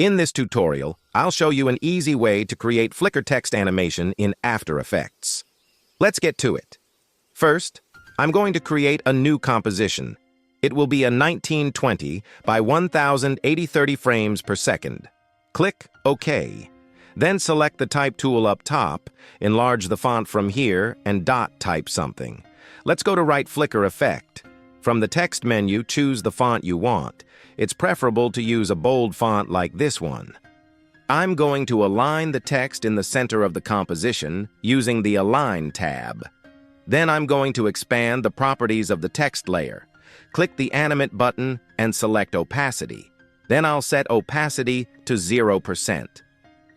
In this tutorial, I'll show you an easy way to create flicker text animation in After Effects. Let's get to it. First, I'm going to create a new composition. It will be a 1920 by 1080 frames per second. Click OK. Then select the Type tool up top, enlarge the font from here, and type something. Let's go to Right Flicker Effect. From the text menu, choose the font you want. It's preferable to use a bold font like this one. I'm going to align the text in the center of the composition using the Align tab. Then I'm going to expand the properties of the text layer. Click the Animate button and select Opacity. Then I'll set Opacity to 0%.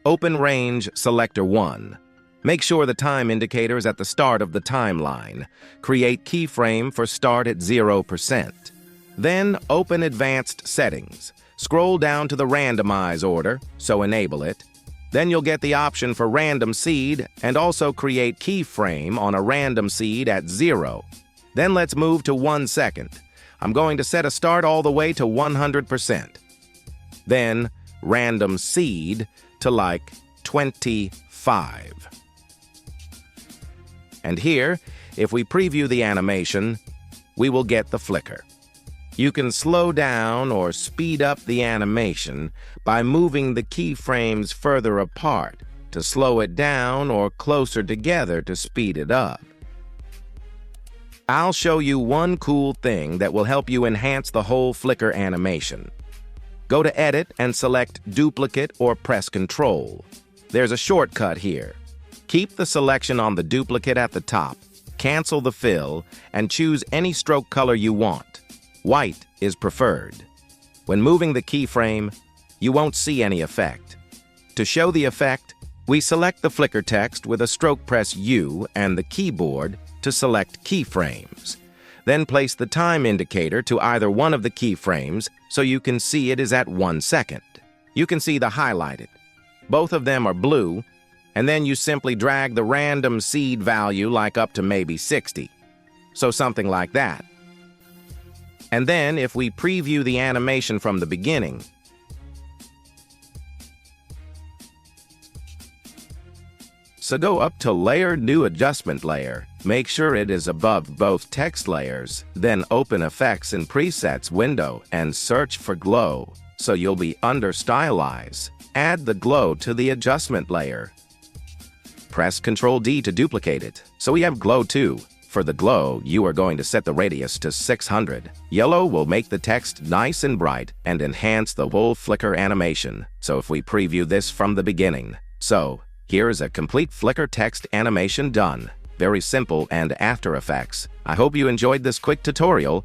Open Range Selector 1. Make sure the time indicator is at the start of the timeline. Create keyframe for start at 0%. Then open Advanced Settings. Scroll down to the Randomize order, so enable it. Then you'll get the option for Random Seed and also create keyframe on a random seed at 0. Then let's move to 1 second. I'm going to set a start all the way to 100%. Then Random Seed to like 25. And here, if we preview the animation, we will get the flicker. You can slow down or speed up the animation by moving the keyframes further apart to slow it down or closer together to speed it up. I'll show you one cool thing that will help you enhance the whole flicker animation. Go to Edit and select Duplicate or press Ctrl. There's a shortcut here. Keep the selection on the duplicate at the top, cancel the fill, and choose any stroke color you want. White is preferred. When moving the keyframe, you won't see any effect. To show the effect, we select the flicker text with a stroke press U and the keyboard to select keyframes. Then place the time indicator to either one of the keyframes so you can see it is at 1 second. You can see the highlighted. Both of them are blue, and then you simply drag the random seed value like up to maybe 60. So something like that. And then if we preview the animation from the beginning, so go up to Layer, New Adjustment Layer. Make sure it is above both text layers. Then open Effects and Presets window and search for Glow, so you'll be under Stylize. Add the glow to the adjustment layer. Press Ctrl D to duplicate it, so we have Glow 2. For the glow, you are going to set the radius to 600. Yellow will make the text nice and bright and enhance the whole flicker animation. So if we preview this from the beginning. So, here is a complete flicker text animation done. Very simple and After Effects. I hope you enjoyed this quick tutorial.